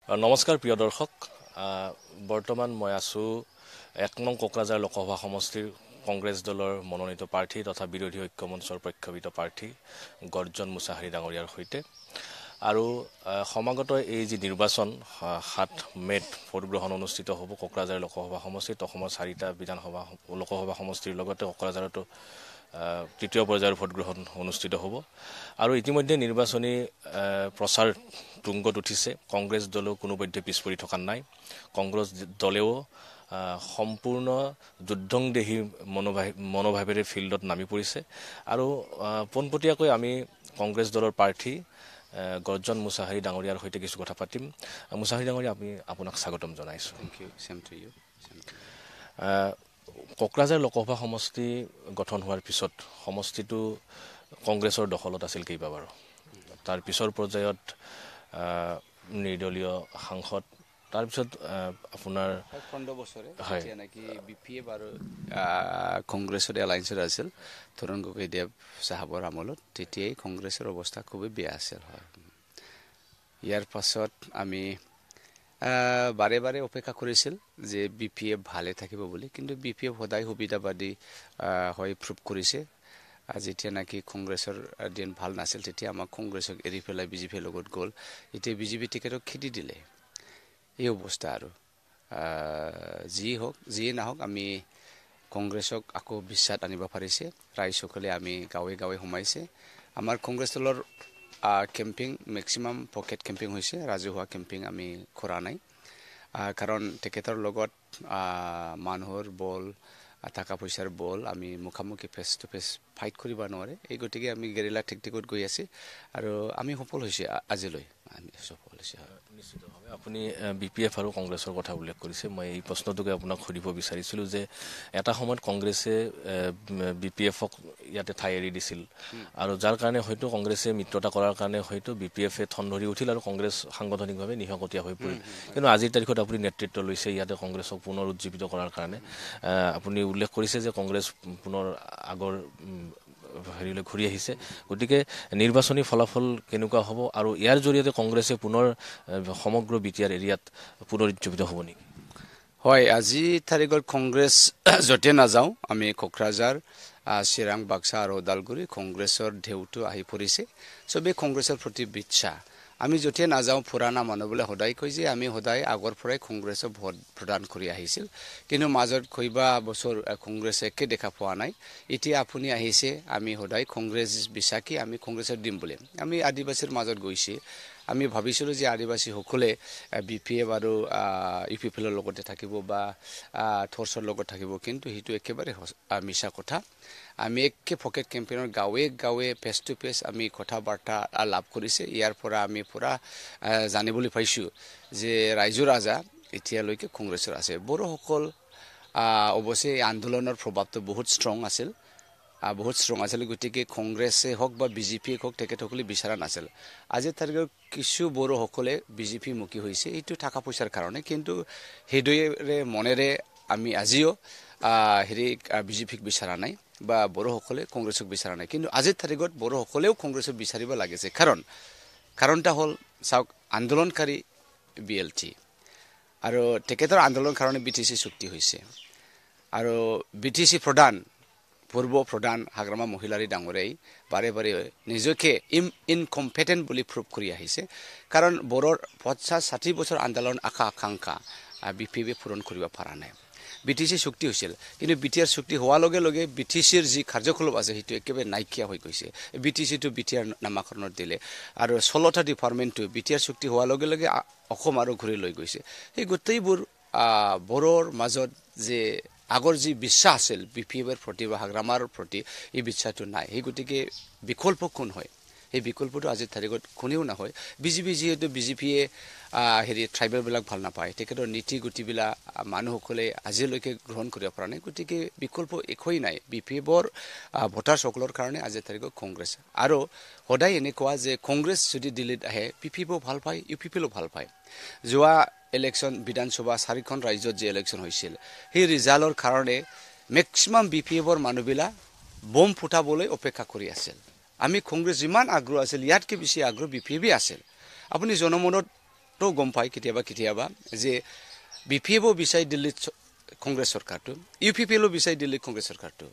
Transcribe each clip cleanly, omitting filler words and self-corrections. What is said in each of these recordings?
নমস্কাৰ প্ৰিয় দৰ্শক বৰ্তমান মই আছো ১ নং কোকৰাঝাৰ লোকসভা সমষ্টিৰ কংগ্ৰেছ দলৰ মনোনীত প্ৰাৰ্থী তথা বিৰোধী ঐক্য মঞ্চৰ প্ৰক্ষোভিত প্ৰাৰ্থী গৰ্জন মুছাহাৰী ডাঙৰীয়াৰ সৈতে আৰু সমাগত এই যি নিৰ্বাচন ৭ মে'ত ভোটগ্ৰহণ অনুষ্ঠিত হ'ব কোকৰাঝাৰ লোকসভা সমষ্টিত অসমৰ ৪টা বিধানসভা লোকসভা সমষ্টিৰ লগতে কোকৰাঝাৰতো তৃতীয় পৰ্যায়ৰ ভোটগ্ৰহণ অনুষ্ঠিত হ'ব আৰু ইতিমধ্যে নিৰ্বাচনী প্ৰচাৰ তুংগত উঠিছে কংগ্ৰেছ দলেও কোনো পধ্যে পিছ পৰি থকা নাই কংগ্ৰেছ দলেও সম্পূৰ্ণ যুদ্ধংদেহী মনোভাৱেৰে ফিল্ডত নামি পৰিছে আৰু পোনপটীয়াকৈ আমি কংগ্ৰেছ দলৰ প্ৰাৰ্থী গৰ্জন মুছাহাৰী ডাঙৰীয়াৰ সৈতে কিছু কথা পাতিম মুছাহাৰী ডাঙৰীয়া আমি আপোনাক স্বাগতম জনাইছো thank you same to you Kokrajhar Lok Sabha সমষ্টি গঠন হোৱাৰ পিছত সমষ্টিটো কংগ্ৰেছৰ দখলত আছিল কেইবাবাৰো তাৰ পিছৰ পৰ্যায়ত নিৰ্দলীয় সাংসদ তাৰ পিছত আপোনাৰ 15 বছৰে যেতিয়া নাকি বিপিএফ আৰু কংগ্ৰেছৰ এলায়েন্সৰ আছিল তৰুণ গগৈদেৱ সাহাবৰ আমলত তেতিয়াই কংগ্ৰেছৰ অৱস্থা খুবেই বেয়া আছিল হয় ইয়াৰ পাছত আমি বাৰে বাৰে অপেক্ষা কৰিছিল যে বিপিএফ ভালে থাকিব বুলি কিন্তু বিপিএফ সদায় সুবিধাবাদী হৈ প্ৰুভ কৰিছে যেতিয়া নাকি কংগ্ৰেছৰ দিন ভাল নাছিল তেতিয়া আমাক কংগ্ৰেছক এৰি পেলাই বিজেপিৰ লগত গ'ল এতিয়া বিজেপি টিকেটক খেদি দিলে এই অৱস্থা আৰু যি নহওক আমি কংগ্ৰেছক আকৌ বিশ্বাস আনিব পাৰিছে ৰাইজসকলে আমি গাঁৱে গাঁৱে সোমাইছে আমাৰ কংগ্ৰেছ দলৰ কেম্পিং মেক্সিমাম পকেট কেম্পিং হৈছে ৰাজহুৱা কেম্পিং আমি কৰা নাই কাৰণ টিকেটৰ লগত মানুহৰ বল টাকা পইচাৰ বল আমি মুখামুখি ফেচ টু ফেচ ফাইট কৰিব নোৱাৰে এই গতিকে আমি গেৰিলা টেকটিকত গৈ আছে আৰু আমি সফল হৈছে আজিলৈ আমি সফল হৈছে নিশ্চিতভাৱে আপুনি বিপিএফ আৰু কংগ্ৰেছৰ কথা উল্লেখ কৰিছে মই এই প্ৰশ্নটোকে আপোনাক সুধিব বিচাৰিছিলো যে এটা সময়ত কংগ্ৰেছে বিপিএফক ইয়াতে ঠাই এৰি দিছিল আৰু যাৰ কাৰণে হয়তো কংগ্ৰেছে মিত্ৰতা কৰাৰ কাৰণে হয়তো বিপিএফে থন ধৰি উঠিল আৰু কংগ্ৰেছ সাংগঠনিকভাৱে নিহকতীয়া হৈ পৰিল কিন্তু আজিৰ তাৰিখত আপুনি নেতৃত্ব লৈছে ইয়াতে কংগ্ৰেছক পুনৰ উজ্জীৱিত কৰাৰ কাৰণে আপুনি উল্লেখ কৰিছে যে কংগ্ৰেছ পুনৰ আগৰ হেৰিলৈ ঘূৰি আহিছে গতিকে নিৰ্বাচনী ফলাফল কেনেকুৱা হ'ব আৰু ইয়াৰ জৰিয়তে কংগ্ৰেছে পুনৰ সমগ্ৰ বিটিআৰ এৰিয়াত পুনৰ উজ্জীৱিত হ'ব নেকি হয় আজি তাৰিখত কংগ্ৰেছ যতে নাযাওঁ আমি কোকৰাঝাৰ চিৰাং বাক্সা আৰু ওদালগুৰি কংগ্ৰেছৰ ঢেউটো আহি পৰিছে চবেই কংগ্ৰেছৰ প্ৰতি বিশ্বাস আমি যতে নাযাওঁ পুৰাণা মানুহবোৰে সদায় কয় যে আমি সদায় আগৰ পৰাই কংগ্ৰেছক ভোট প্ৰদান কৰি আহিছিল কিন্তু মাজত কইবা বছৰ কংগ্ৰেছে একে দেখা পোৱা নাই এতিয়া আপুনি আহিছে আমি সদায় কংগ্ৰেছ বিশ্বাসী আমি কংগ্ৰেছৰ দিম বুলি আমি আদিবাসীৰ মাজত গৈছে আমি ভাবিছিলো যে আদিবাসী সকলে বিপিএফ আৰু ইউপিপিৰ লগতে থাকিব বা থৰ্চৰ লগত থাকিব কিন্তু হেতু একেবাৰে মিছা কথা আমি একে পকেট কেম্পেইনৰ গাঁৱে গাঁৱে ফেচ টু ফেচ আমি কথা বাৰ্তা লাভ কৰিছে ইয়াৰ পৰা আমি পুৰা জানিবলৈ পাইছো যে ৰাইজৰ ৰাজা এতিয়ালৈকে কংগ্ৰেছৰ আছে বড়োসকল অৱশ্যে আন্দোলনৰ প্ৰভাৱটো বহুত ষ্ট্ৰং আছিল গতিকে কংগ্ৰেছে হওক বা বিজেপি হওক তেখেতসকলে বিচৰা নাছিল আজি তাৰিখত কিছু বড়োসকলে বিজেপি মুখী হৈছে এইটো টাকা পইচাৰ কাৰণে কিন্তু হৃদয়েৰে মনেৰে আমি আজিও বিজেপিক বিচৰা নাই বা বড়োসকলে কংগ্ৰেছক বিচৰা নাই কিন্তু আজিৰ তাৰিখত বড়োসকলেও কংগ্ৰেছক বিচাৰিব লাগিছে কাৰণটা হ'ল চাওক আন্দোলনকাৰী বিএলটি আৰু তেখেতৰ আন্দোলনৰ কাৰণে বিটিচি চুক্তি হৈছে আৰু বিটিচি পূৰ্ব প্ৰধান হাগ্ৰামা মহিলাৰী ডাঙৰীয়াই বাৰে বাৰে নিজকে ইনকম্পিটেন্ট বুলি প্ৰুভ কৰি আহিছে কাৰণ বড়োৰ 50-60 বছৰ আন্দোলন আকাংক্ষা বিপিএফে পূৰণ কৰিব পৰা নাই বিটিচি চুক্তি হৈছিল কিন্তু বিটিআৰ চুক্তি হোৱাৰ লগে লগে বিটিচিৰ যি কাৰ্যকলাপ আছে সেইটো একেবাৰে নাইকিয়া হৈ গৈছে বিটিচিটো বিটিআৰ নামাকৰণত দিলে আৰু 16টা ডিপাৰ্টমেণ্টটো বিটিআৰ চুক্তি হোৱাৰ লগে লগে অসম আৰু ঘূৰি লৈ গৈছে এই গোটেইবোৰ বড়োৰ মাজত যে আগৰ যি বিশ্বাস আছিল বিপিএফৰ প্ৰতি বা হাগ্ৰামাৰ প্ৰতি এই বিশ্বাসটো নাই এই গতিকে বিকল্প কোন হয় এই বিকল্পটো আজিৰ তাৰিখত কোনেও নহয় বিজেপি যিহেতু বিজেপিয়ে ট্ৰাইবেল বিলাক ভাল নাপায় তেখেতৰ নীতি গতিবিলাক মানুহসকলে আজিলৈকে গ্ৰহণ কৰিব পৰা নাই গতিকে বিকল্প একোই নাই বিপিএফৰ ভোটাৰসকলৰ কাৰণে আজিৰ তাৰিখত কংগ্ৰেছ আৰু সদায় এনেকুৱা যে কংগ্ৰেছ যদি দিল্লীত আহে বিপিএফও ভাল পায় ইউপিপিও ভাল পায় যোৱা ইলেকশ্যন বিধানসভা 4খন ৰাজ্যত যে ইলেকশ্যন হৈছিল সেই ৰিজাল্টৰ কাৰণে মেক্সিমাম বিপিএফৰ মানুহবিলাক বম ফুটাবলৈ অপেক্ষা কৰি আছিল আমি কংগ্ৰেছ যিমান আগ্ৰহ আছিল ইয়াতকৈ বেছি আগ্ৰহ বিপিএফে আছিল আপুনি জনমনত তো গম পায় কেতিয়াবা যে BPF বিচাৰি দিল্লীত কংগ্ৰেছ চৰকাৰটো UPPL বিচাৰি দিল্লীত কংগ্ৰেছ চৰকাৰটো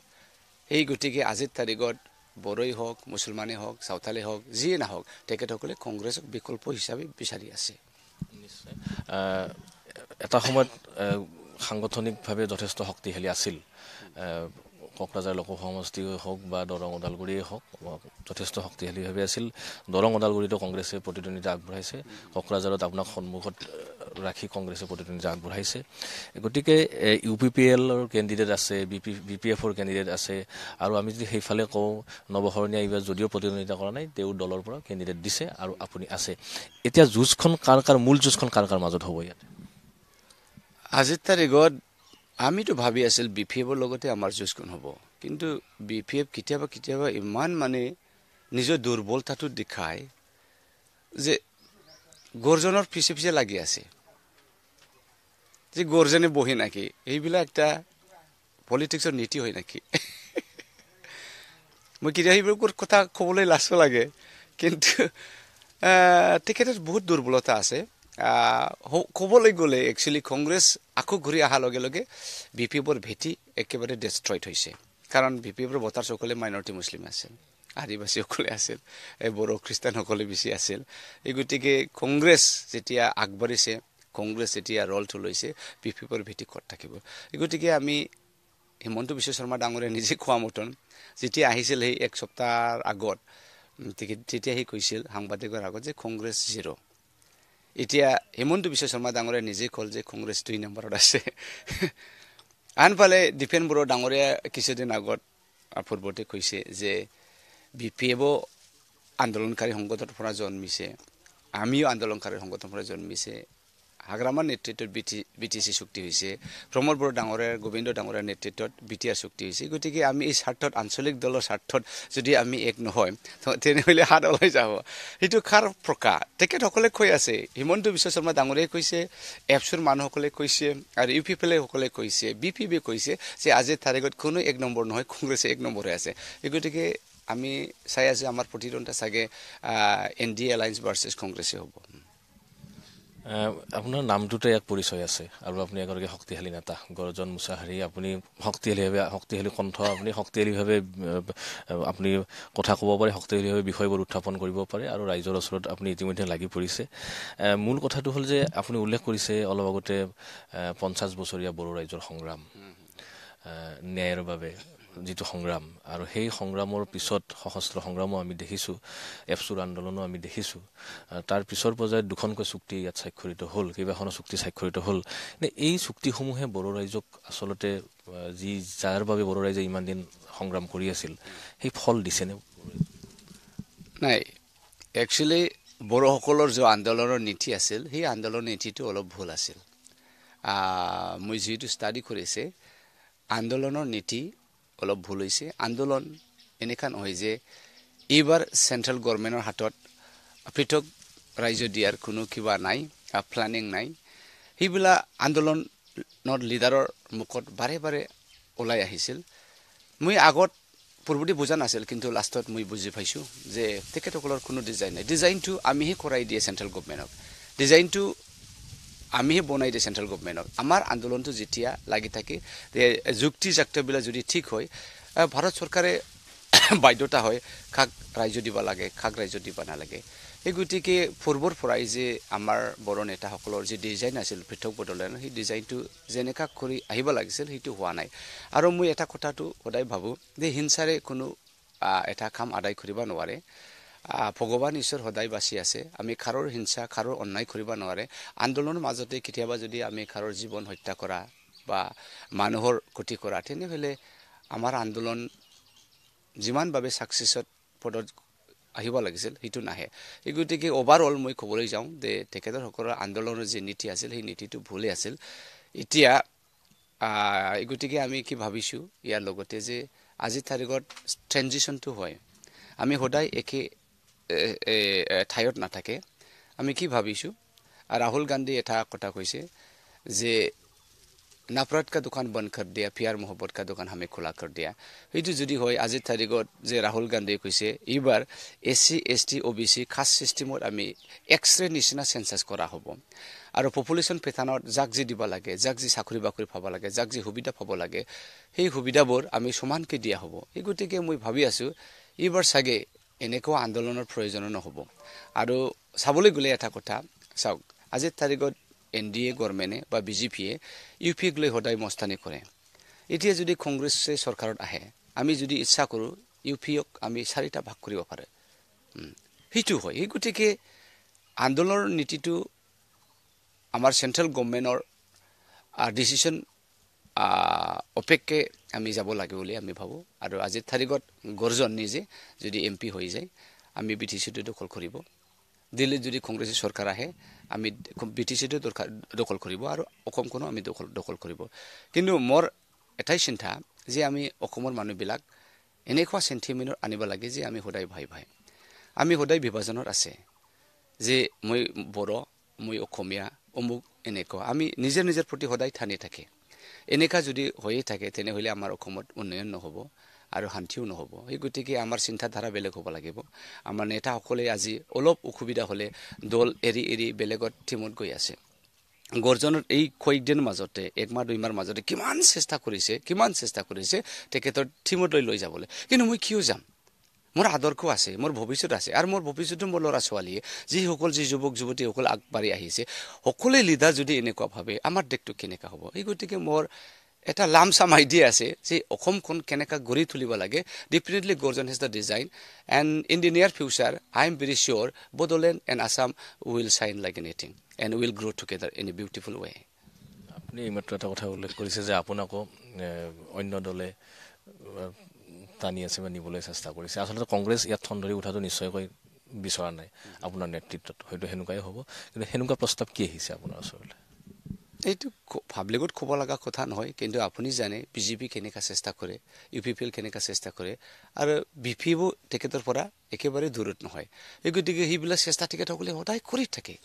এই গতিকে আজিৰ তাৰিখত বড়োই হওক মুছলমানেই হওক সাঁওতালেই হওক যিয়ে নহওক তেখেতসকলে কংগ্ৰেছক বিকল্প হিচাপে বিচাৰি আছে নিশ্চয় এটা সময়ত সাংগঠনিকভাৱে যথেষ্ট শক্তিশালী আছিল কোকৰাঝাৰ লোকসভা সমষ্টিয়ে হওক বা দৰং ওদালগুৰিয়ে হওক যথেষ্ট শক্তিশালীভাৱে আছিল দৰং ওদালগুৰিতো কংগ্ৰেছে প্ৰতিদ্বন্দ্বিতা আগবঢ়াইছে কোকৰাঝাৰত আপোনাক সন্মুখত ৰাখি কংগ্ৰেছে প্ৰতিদ্বন্দ্বিতা আগবঢ়াইছে গতিকে UPPLৰ কেণ্ডিডেট আছে BPFৰ কেণ্ডিডেট আছে আৰু আমি যদি সেইফালে কওঁ নৱশৰণীয়া এইবাৰ যদিও প্ৰতিদ্বন্দ্বিতা কৰা নাই তেওঁৰ দলৰ পৰা কেণ্ডিডেট দিছে আৰু আপুনি আছে এতিয়া যুঁজখন কাৰ মূল যুঁজখন কাৰ মাজত হ'ব ইয়াত আজিৰ তাৰিখত আমিতো ভাবি আছিল BPFৰ লগতে আমাৰ যুঁজখন হ'ব কিন্তু BPF কেতিয়াবা ইমান মানে নিজৰ দুৰ্বলতাটো দেখায় যে গৰ্জনৰ পিছে লাগি আছে যে গৰ্জনে বহি নাকি এইবিলাক এটা পলিটিক্সৰ নীতি হয় নাকি মই কেতিয়া এইবোৰ কথা ক'বলৈ লাজ লাগে কিন্তু তেখেতৰ বহুত দুৰ্বলতা আছে ক'বলৈ গ'লে একচুৱেলি কংগ্ৰেছ আকৌ ঘূৰি অহাৰ লগে লগে BPFৰ ভেটি একেবাৰে ডেষ্ট্ৰইড হৈছে কাৰণ BPFৰ ভোটাৰসকলে মাইনৰিটি মুছলিম আছিল আদিবাসীসকলে আছিল বড়ো খ্ৰীষ্টানসকলে বেছি আছিল এই গতিকে কংগ্ৰেছ যেতিয়া আগবাঢ়িছে কংগ্ৰেছ যেতিয়া ৰলটো লৈছে BPFৰ ভেটি ক'ত থাকিব এই গতিকে আমি হিমন্ত বিশ্ব শৰ্মা ডাঙৰীয়া নিজে কোৱা মতন যেতিয়া আহিছিল সেই এক সপ্তাহৰ আগত তেতিয়া সি কৈছিল সাংবাদিকৰ আগত যে কংগ্ৰেছ জিৰ' এতিয়া হিমন্ত বিশ্ব শৰ্মা ডাঙৰীয়া নিজে ক'ল যে কংগ্ৰেছ 2 নম্বৰত আছে আনফালে দীপেন বড়ো ডাঙৰীয়া কিছুদিন আগত পূৰ্বতে কৈছে যে BPFও আন্দোলনকাৰী সংগঠনৰ পৰা জন্মিছে আমিও আন্দোলনকাৰী সংগঠনৰ পৰা জন্মিছে হাগ্ৰামাৰ নেতৃত্বত BTC চুক্তি হৈছে প্ৰমোদ বড়ো ডাঙৰীয়া গোবিন্দ ডাঙৰীয়াৰ নেতৃত্বত BTR চুক্তি হৈছে গতিকে আমি এই স্বাৰ্থত আঞ্চলিক দলৰ স্বাৰ্থত যদি আমি এক নহয় তেনেহ'লে হাত ওলাই যাব সেইটো খাৰ প্ৰকাশ তেখেতসকলে কৈ আছে হিমন্ত বিশ্ব শৰ্মা ডাঙৰীয়াই কৈছে এপছৰ মানুহসকলে কৈছে আৰু UPPL সকলে কৈছে BPF কৈছে যে আজিৰ তাৰিখত কোনো এক নম্বৰ নহয় কংগ্ৰেছে এক নম্বৰ হৈ আছে এই গতিকে আমি চাই আছো আমাৰ প্ৰতিদ্বন্দ্বিতা চাগে NDA এলায়েন্স ভাৰ্চেছ কংগ্ৰেছে হ'ব আপোনাৰ নামটোতে এক পৰিচয় আছে আৰু আপুনি এগৰাকী শক্তিশালী নেতা গৰ্জন মুছাহাৰী আপুনি শক্তিশালী কণ্ঠ আপুনি শক্তিশালীভাৱে আপুনি কথা ক'ব পাৰে শক্তিশালীভাৱে বিষয়বোৰ উত্থাপন কৰিব পাৰে আৰু ৰাইজৰ ওচৰত আপুনি ইতিমধ্যে লাগি পৰিছে মূল কথাটো হ'ল যে আপুনি উল্লেখ কৰিছে অলপ আগতে 50 বছৰীয়া বড়ো ৰাইজৰ সংগ্ৰাম ন্যায়ৰ বাবে যিটো সংগ্ৰাম আৰু সেই সংগ্ৰামৰ পিছত সশস্ত্ৰ সংগ্ৰামো আমি দেখিছোঁ এপছুৰ আন্দোলনো আমি দেখিছোঁ তাৰ পিছৰ পৰ্যায়ত দুখনকৈ চুক্তি ইয়াত স্বাক্ষৰিত হ'ল কেইবাখনো চুক্তি স্বাক্ষৰিত হ'ল এই চুক্তিসমূহে বড়ো ৰাইজক আচলতে যাৰ বাবে বড়ো ৰাইজে ইমান দিন সংগ্ৰাম কৰি আছিল সেই ফল দিছেনে নাই একচুৱেলি বড়োসকলৰ যে আন্দোলনৰ নীতি আছিল সেই আন্দোলনৰ নীতিটো অলপ ভুল আছিল মই যিটো ষ্টাডি কৰিছে আন্দোলনৰ নীতি অলপ ভুল হৈছে আন্দোলন এনেকা নহয় যে এইবাৰ চেন্ট্ৰেল গভৰ্ণমেণ্টৰ হাতত পৃথক ৰাজ্য দিয়াৰ কোনো কিবা নাই প্লানিং নাই সেইবিলাক আন্দোলনৰ লিডাৰৰ মুখত বাৰে ওলাই আহিছিল মই আগত পূৰ্বতে বুজা নাছিল কিন্তু লাষ্টত মই বুজি পাইছোঁ যে তেখেতসকলৰ কোনো ডিজাইন নাই ডিজাইনটো আমিহে কৰাই দিয়ে চেন্ট্ৰেল গভৰ্ণমেণ্টক ডিজাইনটো আমিহে বনাই দিয়ে চেন্ট্ৰেল গভৰ্ণমেণ্টক আমাৰ আন্দোলনটো যেতিয়া লাগি থাকে যুক্তি জাক্তবিলাক যদি ঠিক হয় ভাৰত চৰকাৰে বাধ্যতা হয় কাক ৰাজ্য দিব লাগে কাক ৰাজ্য দিব নালাগে এই গতিকে পূৰ্বৰ পৰাই যে আমাৰ বড়ো নেতাসকলৰ যে ডিজাইন আছিল পৃথক বড়োলেণ্ড সেই ডিজাইনটো যেনেকা কৰি আহিব লাগিছিল সেইটো হোৱা নাই আৰু মই এটা কথাটো সদায় ভাবোঁ যে হিংসাৰে কোনো এটা কাম আদায় কৰিব নোৱাৰে ভগৱান ঈশ্বৰ সদায় বাচি আছে আমি কাৰোৰ হিংসা কাৰোৰ অন্যায় কৰিব নোৱাৰে আন্দোলনৰ মাজতে কেতিয়াবা যদি আমি কাৰোৰ জীৱন হত্যা কৰা বা মানুহৰ ক্ষতি কৰা তেনেহ'লে আমাৰ আন্দোলন যিমানভাৱে ছাকচেছত পদত আহিব লাগিছিল সেইটো নাহে এই গতিকে অভাৰঅল মই ক'বলৈ যাওঁ যে তেখেতসকলৰ আন্দোলনৰ যি নীতি আছিল সেই নীতিটো ভুলেই আছিল এতিয়া এই গতিকে আমি কি ভাবিছোঁ ইয়াৰ লগতে যে আজিৰ তাৰিখত ট্ৰেনজিশ্যনটো হয় আমি সদায় একে ঠাইত নাথাকে আমি কি ভাবিছোঁ ৰাহুল গান্ধী এটা কথা কৈছে যে नफरत का दुकान बंद कर दिया प्यार मोहब्बत का दुकान हमें खुला कर दिया এইটো যদি হয় আজি তাৰিখত যে ৰাহুল গান্ধী কৈছে এইবাৰ এসসি এসটি ওবিসি খাস সিস্টেমত আমি এক্সৰে নিচিনা সেন্সাস কৰা হ'ব আৰু পপুলেশন পেটাৰ্নত যাক যি দিব লাগে যাক যি চাকৰি বাকৰি পাব লাগে যাক যি সুবিধা পাব লাগে সেই সুবিধাবোৰ আমি সমানকৈ দিয়া হ'ব এই গতিকে মই ভাবি আছো এইবাৰ সাগে এনেকুৱা আন্দোলনৰ প্ৰয়োজন নহব আৰু চাবলৈ গলে এটা কথা চাওক আজি তাৰিখত এনডিএ গভৰ্ণমেণ্টে বা বিজেপিয়ে ইউপিক লৈ হদাই মস্তানি কৰে এতিয়া যদি কংগ্ৰেছে চৰকাৰত আহে আমি যদি ইচ্ছা কৰো ইউপিক আমি চাৰিটা ভাগ কৰিব পাৰে হিটু হয় এই গতিকে আন্দোলনৰ নীতিটো আমাৰ সেন্ট্ৰেল গভৰ্ণমেণ্টৰ ডিসিশন অপেক্ষে আমি যাব লাগে বুলি আমি ভাবো আৰু আজি তাৰিখত গৰ্জন নিজে যদি এমপি হৈ যায় আমি বিটিচিটো দখল কৰিব দিল্লীত যদি কংগ্ৰেছৰ চৰকাৰ আহে আমি বিটিচিটো দখল কৰিব আৰু অসমখনো আমি দখল কৰিব কিন্তু মোৰ এটাই চিন্তা যে আমি অসমৰ মানুহবিলাক এনেকুৱা সেন্টিমেন্টৰ আনিব লাগে যে আমি হদাই ভাই ভাই আমি হদাই বিভাজনৰ আছে যে মই বড় মই অসমীয়া অমুক এনেকুৱা আমি নিজৰ প্ৰতি হদাই ঠানি থাকে এনেকা যদি হৈ থাকে তেনেহলে আমাৰ অসমত উন্নয়ন নহব আৰু শান্তিও নহব এই গতিকে আমাৰ চিন্তাধাৰা বেলেগ হ'ব লাগিব আমাৰ নেতাসকলে আজি অলপ অসুবিধা হলে দল এৰি বেলেগত টিমত গৈ আছে গৰ্জনৰ এই কয়েকদিন মাজতে একমাহ দুইমাহ মাজতে কিমান চেষ্টা কৰিছে তেখেতৰ টিমত লৈ যাবলৈ কিন্তু মই কিয় যাম মোৰ আদৰ্শ আছে মোৰ ভৱিষ্যত আছে আৰু মোৰ ভৱিষ্যতো মোৰ ল'ৰা ছোৱালীয়ে যিসকল যি যুৱক যুৱতীসকল আগবাঢ়ি আহিছে সকলোৱে লিডাৰ যদি এনেকুৱা ভাবে আমাৰ দেশটো কেনেকা হ'ব এই গতিকে মোৰ এটা লামসাম আইডিয়া আছে যে অসমখন কেনেকা গঢ়ি তুলিব লাগে definitely Garjan has the design and in the near future I am very sure Bodoland and Assam will shine like anything and will grow' together in a beautiful way আপুনি এইমাত্ৰ এটা কথা উল্লেখ কৰিছে যে আপোনাকো অন্য দলে টানি আছে বা নিবলৈ চেষ্টা কৰিছে আচলতে কংগ্ৰেছ ইয়াত ঠনধৰি উঠাটো নিশ্চয়কৈ বিচৰা নাই আপোনাৰ নেতৃত্বত হয়তো সেনেকুৱাই হ'ব কিন্তু সেনেকুৱা প্ৰস্তাৱ কি আহিছে আপোনাৰ ওচৰলৈ এইটো পাব্লিকত ক'ব লগা কথা নহয় কিন্তু আপুনি জানে বিজেপি কেনেকা চেষ্টা কৰে ইউপিপিএল কেনেকা চেষ্টা কৰে আৰু বিপিও তেখেতৰ পৰা একেবাৰে দূৰত নহয় এই গতিকে সেইবিলাক চেষ্টা তেখেতসকলে সদায় কৰি থাকে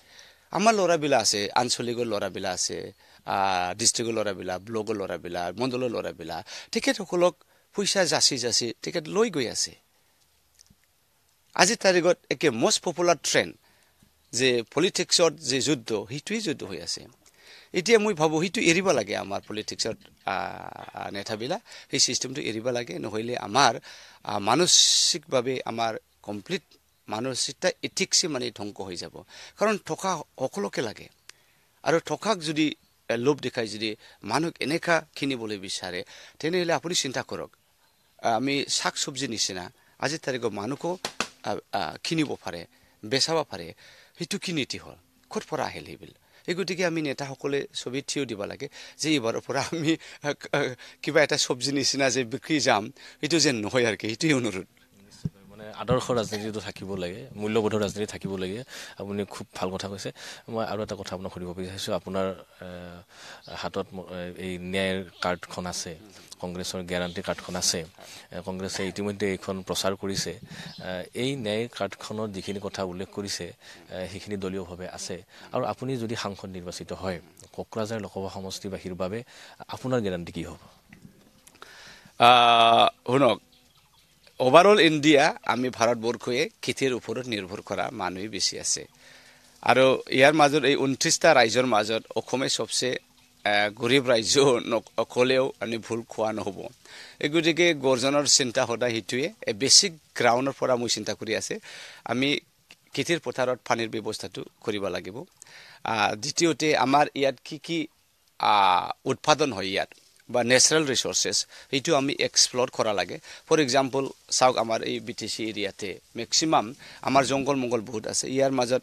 আমাৰ ল'ৰাবিলাক আছে আঞ্চলিকৰ ল'ৰাবিলাক আছে ডিষ্ট্ৰিক্টৰ ল'ৰাবিলাক ব্লকৰ ল'ৰাবিলাক মণ্ডলৰ ল'ৰাবিলাক তেখেতসকলক পইচা যাচি তেখেত লৈ গৈ আছে আজি তাৰিখত একে মষ্ট পপুলাৰ ট্ৰেণ্ড যে পলিটিক্সত যে যুদ্ধ সেইটোৱেই যুদ্ধ হৈ আছে এতিয়া মই ভাবো সেইটো এৰিব লাগে আমাৰ পলিটিক্সত নেতাবিলাক সেই সিস্টেমটো এৰিব লাগে নহলে আমাৰ মানসিকভাৱে আমাৰ কমপ্লিট মানসিকতা এথিক্স মানে ধ্বংস হৈ যাব কাৰণ টকা সকলোকে লাগে আৰু টকাক যদি লোভ দেখাই যদি মানুহ এনেকা কিনিবলৈ বিচাৰে তেনেহলে আপুনি চিন্তা কৰক আমি শাক সবজি নিচিনা আজি তাৰিখত মানুহকো কিনিব পাৰে বেচাব পাৰে সেইটো কি নীতি হ'ল ক'ত পৰা আহিল সেইবিল এই গতিকে আমি নেতাসকলে ছবি থিয় দিব লাগে যে এইবাৰৰ পৰা আমি কিবা এটা সবজি নিচিনা যে বিক্ৰী যাম এইটো যেন নহয় আৰু কি এইটোৱে অনুৰোধ মানে আদৰ্শ ৰাজনীতিটো থাকিব লাগে মূল্যবোধৰ ৰাজনীতি থাকিব লাগে আপুনি খুব ভাল কথা কৈছে মই আৰু এটা কথা আপোনাক সুধিব বিচাৰিছোঁ আপোনাৰ হাতত এই ন্যায়ৰ কাৰ্ডখন আছে কংগ্ৰেছৰ গ্যাৰাণ্টি কাৰ্ডখন আছে কংগ্ৰেছে ইতিমধ্যে এইখন প্ৰচাৰ কৰিছে এই ন্যায় কাৰ্ডখনত যিখিনি কথা উল্লেখ কৰিছে সেইখিনি দলীয়ভাৱে আছে আৰু আপুনি যদি সাংসদ নিৰ্বাচিত হয় কোকৰাঝাৰ লোকসভা সমষ্টিবাসীৰ বাবে আপোনাৰ গ্যাৰাণ্টি কি হ'ব শুনক ওভাৰঅল ইণ্ডিয়া আমি ভাৰতবৰ্ষয়ে খেতিৰ ওপৰত নিৰ্ভৰ কৰা মানুহ বেছি আছে আৰু ইয়াৰ মাজত এই 29টা ৰাজ্যৰ মাজত অসমে সবচে গৰীব ৰাজ্য নকলেও আমি ভুল খোৱা নহব এই গতিকে গৰ্জনৰ চিন্তা সদায় হিটোৱে বেসিক গ্ৰাউণ্ডৰ পৰা মই চিন্তা কৰি আছে আমি খেতিৰ পথাৰত পানীৰ ব্যৱস্থাটো কৰিব লাগিব দ্বিতীয়তে আমাৰ ইয়াত কি উৎপাদন হয় ইয়াত বা ন্যাচাৰাল ৰিসোৰ্সেস এইটো আমি এক্সপ্লোৰ কৰা লাগে ফৰ এক্সাম্পল সাউক আমাৰ এই বিটিসি এৰিয়াতে ম্যাক্সিমাম আমাৰ জংগল মংগল বহুত আছে ইয়াৰ মাজত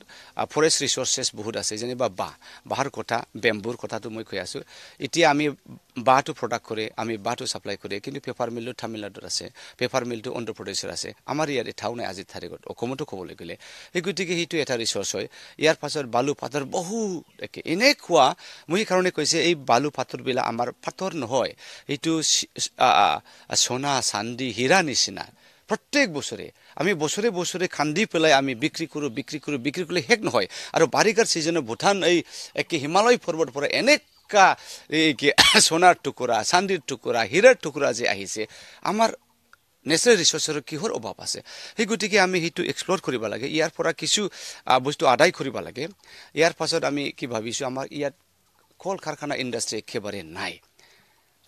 ফৰেষ্ট ৰিসোৰ্সেস বহুত আছে যেনিবা বাহৰ কথা বেম্বুৰ কথাটো মই কৈ আছো এতিয়া আমি বাহটো প্ৰডাক্ট কৰে আমি বাহটো সাপ্লাই কৰে কিন্তু পেপাৰ মিলটো তামিলনাডুত আছে পেপাৰ মিলটো অন্ধ্ৰ প্ৰদেশৰ আছে আমাৰ ইয়াত এঠাও নাই আজি তাৰিখত অসমতো ক'বলৈ গ'লে এই গতিকে সেইটো এটা ৰিসোৰ্স হয় ইয়াৰ পাছত বালু পাথৰ বহুত এনেকুৱা মই কাৰণে কৈছে এই বালু পাথৰবিলাক আমাৰ পাথৰ নহয় এইটো সোনা চান্দি হীৰা নিচিনা প্ৰত্যেক বছৰে আমি বছৰে খান্দি পেলাই আমি বিক্ৰী কৰিলে শেষ নহয় আৰু বাৰিষাৰ সিজনে ভুটান এই একে হিমালয় পৰ্বত পৰা পাক্কা এই কি সোনাৰ টুকুৰা চান্দিৰ টুকুৰা হীৰাৰ টুকুৰা যে আহিছে আমাৰ নেচাৰেল ৰিসোৰ্সৰ কিহৰ অভাৱ আছে সেই গতিকে আমি সেইটো এক্সপ্লোৰ কৰিব লাগে ইয়াৰ পৰা কিছু বস্তু আদায় কৰিব লাগে ইয়াৰ পাছত আমি কি ভাবিছো আমাৰ ইয়াত কল কাৰখানা ইণ্ডাষ্ট্ৰি একেবাৰে নাই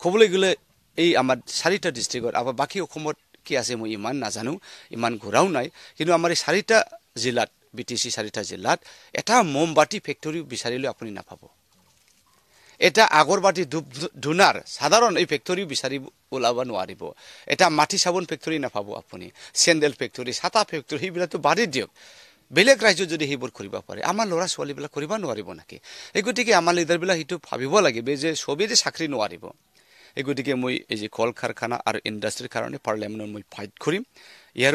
ক'বলৈ গ'লে এই আমাৰ 4টা ডিস্ট্ৰিক্টত আৰু বাকি অসমত কি আছে মই ইমান নাজানো ইমান ঘূৰাও নাই কিন্তু আমাৰ এই 4টা জিলাত বিটিসি 4টা জিলাত এটা মোমবাতি ফেক্টৰী বিচাৰিলে আপুনি নাপাব এটা আগৰবাতি ধুনাৰ সাধাৰণ এই ফেক্টৰী বিচাৰি ওলাব নোৱাৰিব এটা মাটি সাবন ফেক্টৰী নাপাব আপুনি চেন্ডেল ফেক্টৰী ছাতা ফেক্টৰী হিবিলাটো বাদ দিয়ক বেলেগ ৰাজ্য যদি হেবোৰ কৰিব পাৰে আমাৰ লৰা ছোৱালীবিলাক কৰিব নোৱাৰিব নাকি এই গতিকে আমাৰ লিডাৰবিলাক হিটো ভাবিব লাগিব যে সবে যে চাকৰি নোৱাৰিব এই গতিকে মই এই যে কল কাৰখানা আৰু ইণ্ডাষ্ট্ৰিৰ কাৰণে পাৰ্লিয়ামেন্টত মই ফাইট কৰিম ইয়াৰ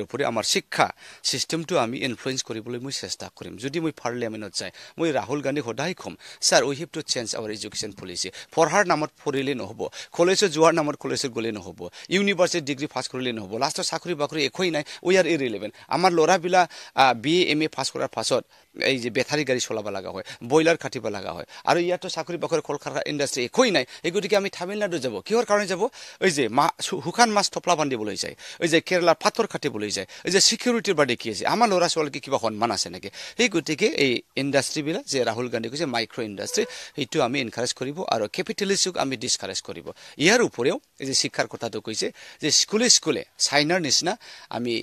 উপৰে আমাৰ শিক্ষা সিস্টেমটো আমি ইনফ্লুয়েন্স কৰিবলৈ মই চেষ্টা কৰিম যদি মই পাৰ্লিয়ামেন্টত যাই মই ৰাহুল গান্ধী সদায় কম sir we have to change our education policy পঢ়াৰ নামত পঢ়িলে নহব কলেজত যোৱাৰ নামত কলেজত গলে নহব ইউনিভাৰ্সিটি ডিগ্ৰী পাছ কৰিলে নহব লাষ্টৰ চাকৰি বাকৰি একোই নাই উই আৰ ইৰিলেভেন্ট আমাৰ লৰাবিলা বিএ এমএ পাছ কৰাৰ পাছত এই যে বেটাৰী গাড়ী চলাব লাগা হয় বয়লাৰ কাটিব লাগা হয় আৰু ইয়াতো চাকৰি বাকৰি কল কাৰখানা ইণ্ডাষ্ট্ৰি একোই নাই এই গতিকে আমি তামিলনাডু যাব কিহৰ কাৰণে যাব এই যে হুকান মাছ থপলা বান্ধিবলৈ যায় এই যে কেৰালাৰ পাথৰ কাটিবলৈ যায় এই যে সিকিউৰিটিৰ বাদে কি আছে আমাৰ লৰা ছোৱালীক কিবা সন্মান আছে নেকি এই গতিকে এই ইণ্ডাষ্ট্ৰি বিলা যে ৰাহুল গান্ধী কৈছে মাইক্ৰ ইণ্ডাষ্ট্ৰি এইটো আমি এনকাৰেজ কৰিব আৰু কেপিটেলিষ্টক আমি ডিসকাৰেজ কৰিব ইয়াৰ উপৰেও এই যে শিক্ষাৰ কথাটো কৈছে যে স্কুলে চাইনাৰ নিচিনা আমি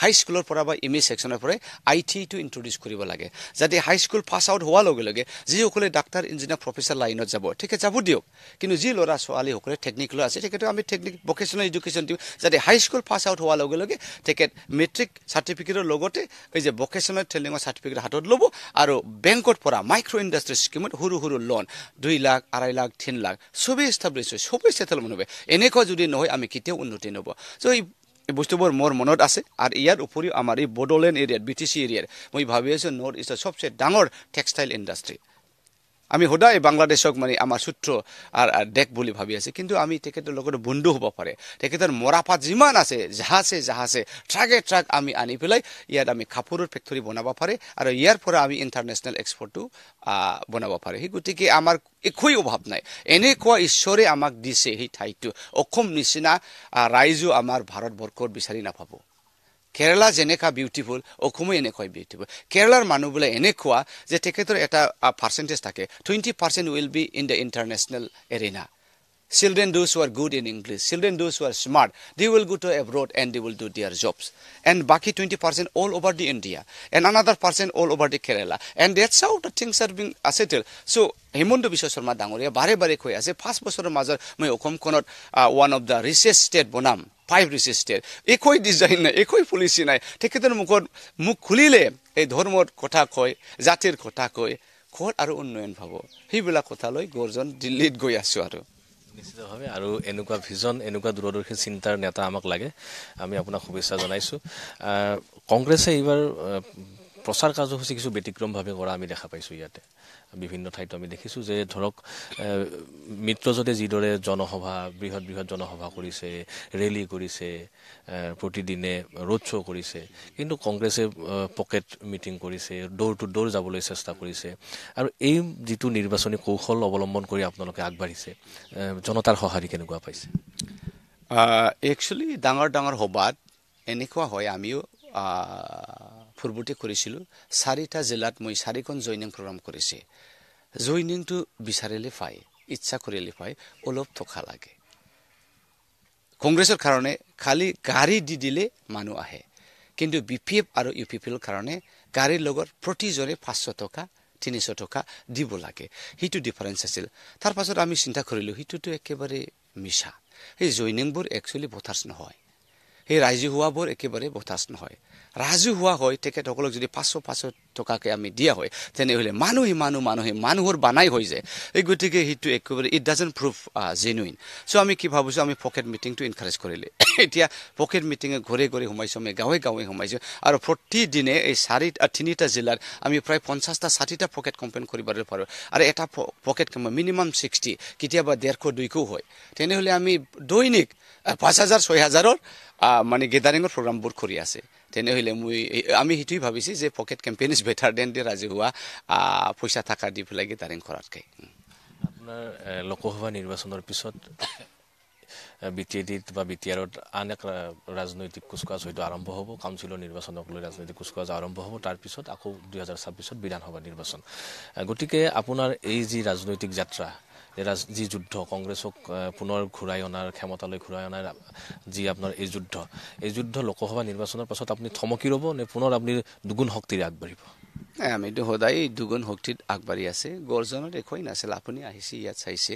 হাই স্কুলৰ পৰা বা এমএ সেকশনৰ পৰা আইটি টু ইন্ট্ৰোডিউস কৰিব লাগে যাতে হাই স্কুল পাস আউট হোৱাৰ লগে লগে যি সকলে ডাক্তাৰ ইঞ্জিনিয়াৰ প্ৰফেসৰ লাইনত যাব ঠিক আছে যাব দিওক কিন্তু যি লৰা ছোৱালী সকলে টেকনিক্যাল আছে তেখেতে আমি টেকনিক ভোকেশনাল এডুকেশন দিও যাতে হাই স্কুল পাস আউট হোৱাৰ লগে লগে তেখেত মেট্ৰিক সাৰ্টিফিকেটৰ লগতে এই যে ভোকেশনাল ট্ৰেইনিঙৰ সাৰ্টিফিকেট হাতত ল'ব আৰু বেংকত পৰা মাইক্ৰ ইণ্ডাষ্ট্ৰি স্কিমত সৰু লোন 2 লাখ 2.5 লাখ 3 লাখ সবে এস্টাবলিশ হয় সবে সেটেলমেন্ট হবে এনেকৈ যদি নহয় আমি কেতিয়াও উন্নতি নব সো এই বস্তুবোৰ মোৰ মনত আছে আৰু ইয়াৰ উপৰিও আমাৰ এই বডোলেণ্ড এৰিয়াত বিটিসি এৰিয়াৰ মই ভাবি আছো নৰ্থ ইষ্টৰ সবচেয়ে ডাঙৰ টেক্সটাইল ইণ্ডাষ্ট্ৰি আমি সদায় বাংলাদেশক মানে আমাৰ সূত্ৰ আৰ দেখ বুলি ভাবি আছে কিন্তু আমি তেখেতৰ লগত বন্ধু হ'ব পাৰে তেখেতৰ মৰাপাত যিমান আছে জাহাজে ট্ৰাক আমি আনি পেলাই ইয়াত আমি কাপোৰৰ ফেক্টৰী বনাব পাৰে আৰু ইয়াৰ পৰা আমি ইন্টাৰনেশনাল এক্সপোৰ্টটো বনাব পাৰে হি গতিকে আমাৰ একোই অভাৱ নাই এনেকুৱা ঈশ্বৰে আমাক দিছে হি ঠাইটো অসম নিচিনা ৰাইজো আমাৰ ভাৰতবৰ্ষৰ বিচাৰি নাপাব কেৰালা যেনেকা বিউটিফুল অসমো এনেকৈ বিউটিফুল কেৰালাৰ মানুহবোলে এনেকুৱা যে তেখেতৰ এটা পাৰ্সেন্টেজ থাকে 20% will be in the international arena children those who are good in english children those who are smart they will go to abroad and they will do their jobs and baki 20% all over the india and another percent all over the kerala and that's how the things are being settled so Hemant Biswa Sharma Dangoria bare কৈ আছে 5 বছৰৰ মাজত মই অসমখনত one of the richest state বনাম 5 richest state একোই design নাই একোই policy নাই তেখেতৰ মুখ খুলিলে এই ধৰ্মৰ কথা কয় জাতিৰ কথা কয় কোট আৰু উন্নয়ন ভাব হিবিলা কথা লৈ গৰ্জন দিল্লীত গৈ আছো আৰু নিশ্চিতভাৱে আৰু এনেকুৱা ভিজন এনেকুৱা দূৰদৰ্শী চিন্তাৰ নেতা আমাক লাগে আমি আপোনাক শুভেচ্ছা জনাইছো কংগ্ৰেছে এইবাৰ প্ৰচাৰ কাৰ্যসূচী কিছু ব্যতিক্ৰমভাৱে কৰা আমি দেখা পাইছো ইয়াতে বিভিন্ন ঠাইত আমি দেখিছো যে ধৰক মিত্ৰজোঁটে যিদৰে জনসভা বৃহৎ জনসভা কৰিছে ৰেলী কৰিছে প্ৰতিদিনে ৰোড শ্ব' কৰিছে কিন্তু কংগ্ৰেছে পকেট মিটিং কৰিছে ডোৰ টু ডোৰ যাবলৈ চেষ্টা কৰিছে আৰু এই যিটো নিৰ্বাচনী কৌশল অৱলম্বন কৰি আপোনালোকে আগবাঢ়িছে জনতাৰ সঁহাৰি কেনেকুৱা পাইছে একচুয়ালি ডাঙৰ সভাত এনেকুৱা হয় আমিও পূৰ্বতে কৰিছিলো 4টা জিলাত মই 4খন জয়নিং প্ৰগ্ৰাম কৰিছে জয়নিংটো বিচাৰিলে পায় ইচ্ছা কৰিলে পায় অলপ থকা লাগে কংগ্ৰেছৰ কাৰণে খালি গাড়ী দি দিলে মানুহ আহে কিন্তু বিপিএফ আৰু ইউপিপিৰ কাৰণে গাড়ীৰ লগত প্ৰতিজনে 500 টকা 300 টকা দিব লাগে হিটো ডিফাৰেন্স আছিল তাৰ পাছত আমি চিন্তা কৰিলো হিটোটো একেবাৰে মিছা এই জয়নিংবোৰ একচুয়ালি ভোটাৰ্ছ নহয় এই ৰাজহুৱাবোৰ একেবাৰে ভোটাৰ্ছ নহয় ৰাজহুৱা হয় তেখেতসকলক যদি 500 টকাকে আমি দিয়া হয় তেনেহলে মানুহৰ বানাই হৈ যায় এই গতিকে হিটো একেবাৰে it doesn't prove genuine so আমি কি ভাবিছো আমি পকেট মিটিংটো এনকাৰেজ কৰিলে এতিয়া পকেট মিটিং ঘৰে সোমাইছো আমি গাঁৱে সোমাইছো আৰু প্ৰতিদিনে এই 3টা জিলাত আমি প্ৰায় 50টা 60টা পকেট কম্পেইন কৰিব পাৰো আৰু এটা পকেট মিনিমাম 60 কেতিয়াবা 150 200 হয় তেনেহলে আমি দৈনিক 5000 6000ৰ মানে গেদাৰিঙৰ প্ৰগ্ৰামবোৰ কৰি আছে তেনেহলে আমি হিটোই ভাবিছি যে pocket campaign is better than the ৰাজহুৱা পইচা থাকা দি পেলাই গেদাৰিং কৰাতকৈ আপোনাৰ লোকসভা নিৰ্বাচনৰ পিছত BTADত বা BTRত আন এক ৰাজনৈতিক কুচকাৱাজ হয়তো আৰম্ভ হ'ব কাউন্সিলৰ নিৰ্বাচনক লৈ ৰাজনৈতিক কুচকাৱাজ আৰম্ভ হ'ব তাৰপিছত আকৌ 2026ত বিধানসভা নিৰ্বাচন গতিকে আপোনাৰ এই যি ৰাজনৈতিক যাত্ৰা যি যুদ্ধ কংগ্ৰেছক পুনৰ ঘূৰাই অনাৰ ক্ষমতালৈ ঘূৰাই অনাৰ যি আপোনাৰ এই যুদ্ধ লোকসভা নিৰ্বাচনৰ পাছত আপুনি থমকি ৰ'ব নে পুনৰ আপুনি দুগুণ শক্তিৰে আগবাঢ়িব আমিতো সদায় দুগুণ শক্তিত আগবাঢ়ি আছে গৰ্জনত একোৱেই নাছিল আপুনি আহিছে ইয়াত চাইছে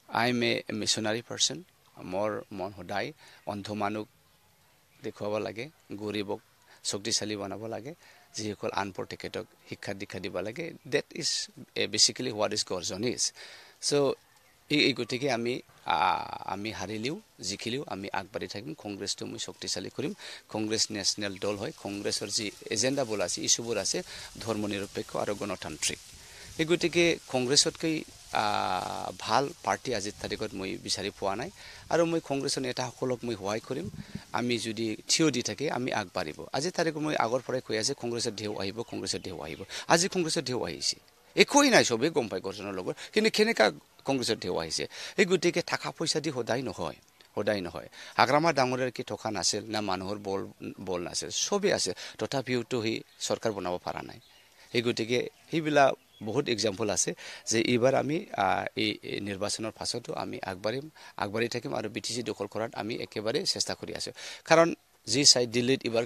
I am a missionary person. মোৰ মন সদায় অন্ধ মানুহ দেখুৱাব লাগে গৰীবক শক্তিশালী বনাব লাগে যিসকল আনপ্ৰটেক্টেডক শিক্ষা দীক্ষা দিব লাগে that is basically what is Garjan is so এই গতিকে আমি হাৰিলেও জিকিলেও আমি আগবাঢ়ি থাকিম কংগ্ৰেছটো মই শক্তিশালী কৰিম কংগ্ৰেছ নেশ্যনেল দল হয় কংগ্ৰেছৰ যি এজেণ্ডাবোৰ আছে ইছ্যুবোৰ আছে ধৰ্মনিৰপেক্ষ আৰু গণতান্ত্ৰিক এই গতিকে কংগ্ৰেছতকৈ ভাল পাৰ্টি আজিৰ তাৰিখত মই বিচাৰি পোৱা নাই আৰু মই কংগ্ৰেছৰ নেতাসকলক মই সহায় কৰিম আমি যদি থিয় দি থাকে আমি আগবাঢ়িব আজিৰ তাৰিখত মই আগৰ পৰাই কৈ আছে কংগ্ৰেছৰ ঢেউ আহিব আজি কংগ্ৰেছৰ ঢেউ আহিছে একোৱেই নাই চবেই গম পায় গৰ্জনৰ লগত কিন্তু কেনেকা কংগ্ৰেছৰ ঢেউ আহিছে এই গতিকে টকা পইচা দি সদায় নহয় আগ্ৰামা ডাঙৰীয়াৰ কি টকা নাছিল না মানুহৰ বল নাছিল চবেই আছে তথাপিওতো সি চৰকাৰ বনাব পৰা নাই এই গতিকে সেইবিলাক বহুত এক্সাম্পল আছে যে এইবাৰ আমি এই নিৰ্বাচনৰ পাছতো আমি আগবাঢ়ি থাকিম আৰু BTC দখল কৰাত আমি একেবাৰে চেষ্টা কৰি আছো কাৰণ যি সাইড দিল্লীত এবাৰ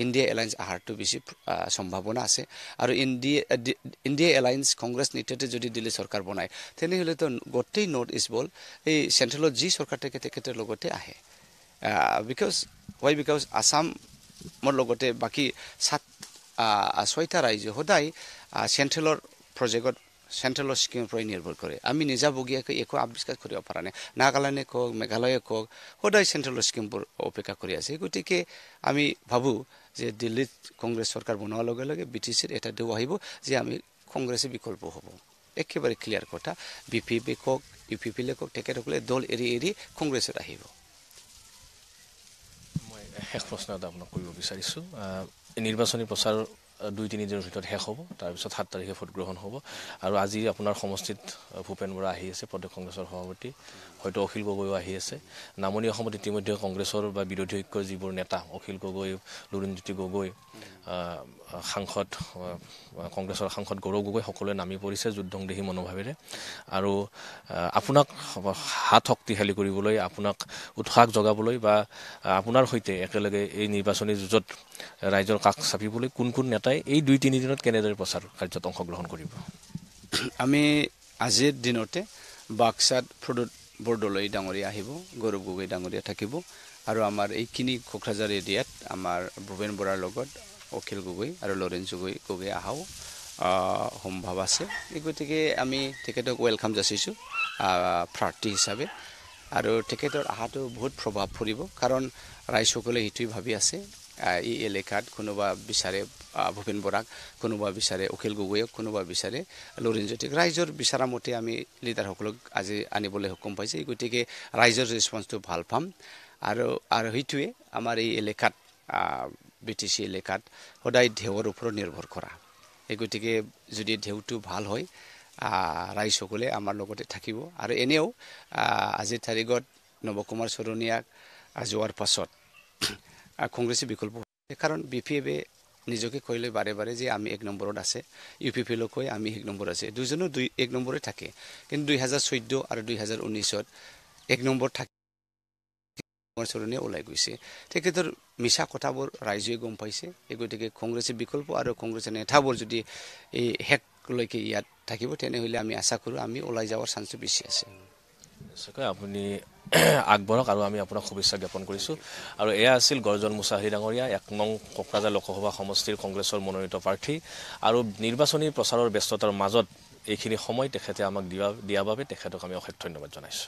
ইণ্ডিয়া এলায়েন্স আহাৰটো বেছি সম্ভাৱনা আছে আৰু ইণ্ডিয়া এলায়েন্স কংগ্ৰেছ নেতৃত্বে যদি দিল্লী চৰকাৰ বনায় তেনেহ'লে তো গোটেই নৰ্থ ইষ্ট বল এই চেণ্ট্ৰেলত যি চৰকাৰ থাকে তেখেতৰ লগতে আহে বিকজ আসামৰ লগতে বাকী 6টা ৰাজ্য সদায় চেণ্ট্ৰেলৰ প্ৰজেক্টত চেণ্ট্ৰেলৰ স্কিমৰ পৰাই নিৰ্ভৰ কৰে আমি নিজাবগীয়াকৈ একো আৱিষ্কাৰ কৰিব পৰা নাই নাগালেণ্ডে কওক মেঘালয়ে কওক সদায় চেণ্ট্ৰেলৰ স্কিমবোৰ অপেক্ষা কৰি আছে গতিকে আমি ভাবোঁ যে দিল্লীত কংগ্ৰেছ চৰকাৰ বনোৱাৰ লগে লগে BTCৰ এটা ঢৌ আহিব যে আমি কংগ্ৰেছে বিকল্প হ'ব একেবাৰে ক্লিয়াৰ কথা BPP কওক UPP কওক তেখেতসকলে দল এৰি কংগ্ৰেছত আহিব মই শেষ প্ৰশ্ন এটা আপোনাক কৰিব বিচাৰিছোঁ নিৰ্বাচনী প্ৰচাৰ 2-3 দিনৰ ভিতৰত শেষ হ'ব তাৰপিছত 7 তাৰিখে ভোট গ্ৰহণ হ'ব আৰু আজি আপোনাৰ সমষ্টিত ভূপেন বৰা আহি আছে প্ৰদেশ কংগ্ৰেছৰ সভাপতি হয়তো অখিল গগৈও আহি আছে নামনি অসমত ইতিমধ্যে কংগ্ৰেছৰ বা বিৰোধী ঐক্যৰ যিবোৰ নেতা অখিল গগৈ লুৰিণজ্যোতি গগৈ সাংসদ কংগ্ৰেছৰ সাংসদ গৌৰৱ গগৈ সকলোৱে নামি পৰিছে যুদ্ধংদেহী মনোভাৱেৰে আৰু আপোনাক হাত শক্তিশালী কৰিবলৈ আপোনাক উৎসাহ জগাবলৈ বা আপোনাৰ সৈতে একেলগে এই নিৰ্বাচনী যুঁজত ৰাইজৰ কাষ চাপিবলৈ কোন নেতাই এই 2-3 দিনত কেনেদৰে প্ৰচাৰ কাৰ্যত অংশগ্ৰহণ কৰিব আমি আজিৰ দিনতে বাক্সাত প্ৰদুত বৰদলৈ ডাঙৰীয়া আহিব গৌৰৱ গগৈ ডাঙৰীয়া থাকিব আৰু আমাৰ এইখিনি কোকৰাঝাৰ এৰিয়াত আমাৰ ভূপেন বৰাৰ লগত অখিল গগৈ আৰু লৰেঞ্চ গগৈ আহাও সম্ভৱ আছে এই গতিকে আমি তেখেতক ৱেলকাম যাচিছোঁ প্ৰাৰ্থী হিচাপে আৰু তেখেতৰ আহাটো বহুত প্ৰভাৱ পৰিব কাৰণ ৰাইজসকলে এইটোৱে ভাবি আছে এই এলেকাত কোনোবা বিচাৰে ভূপেন বৰাক কোনোবা বিচাৰে অখিল গগৈক কোনোবা বিচাৰে লৰেঞ্চজ্যোতিক ৰাইজৰ বিচাৰা মতে আমি লিডাৰসকলক আজি আনিবলৈ সক্ষম পাইছে এই গতিকে ৰাইজৰ ৰেছপন্সটো ভাল পাম আৰু সেইটোৱে আমাৰ এই এলেকাত BTC এলেকাত সদায় ঢেউৰ ওপৰত নিৰ্ভৰ কৰা এই গতিকে যদি ঢেউটো ভাল হয় ৰাইজসকলে আমাৰ লগতে থাকিব আৰু এনেও আজিৰ তাৰিখত নৱকুমাৰ চৰণীয়াক যোৱাৰ পাছত কংগ্ৰেছে বিকল্প কাৰণ BPFে নিজকে কৈলে বাৰে যে আমি 1 নম্বৰত আছে UPP কৈ আমি 1 নম্বৰ আছে দুজনো 1 নম্বৰে থাকে কিন্তু 2014 আৰু 2019ত 1 নম্বৰ থাকে চৰণীয়া ওলাই গৈছে তেখেতৰ মিছা কথাবোৰ ৰাইজে গম পাইছে এই গতিকে কংগ্ৰেছে বিকল্প আৰু কংগ্ৰেছৰ নেতাবোৰ যদি এই হেকলৈকে ইয়াত থাকিব তেনেহ'লে আমি আশা কৰোঁ আমি ওলাই যাৱাৰ চান্সটো বেছি আছে নিশ্চয়কৈ আপুনি আগবঢ়ক আৰু আমি আপোনাক শুভেচ্ছা জ্ঞাপন কৰিছোঁ আৰু এয়া আছিল গৰ্জন মুছাহাৰী ডাঙৰীয়া 1 নং কোকৰাঝাৰ লোকসভা সমষ্টিৰ কংগ্ৰেছৰ মনোনীত প্ৰাৰ্থী আৰু নিৰ্বাচনী প্ৰচাৰৰ ব্যস্ততাৰ মাজত এইখিনি সময় তেখেতে আমাক দিয়াৰ বাবে তেখেতক আমি অশেষ ধন্যবাদ জনাইছোঁ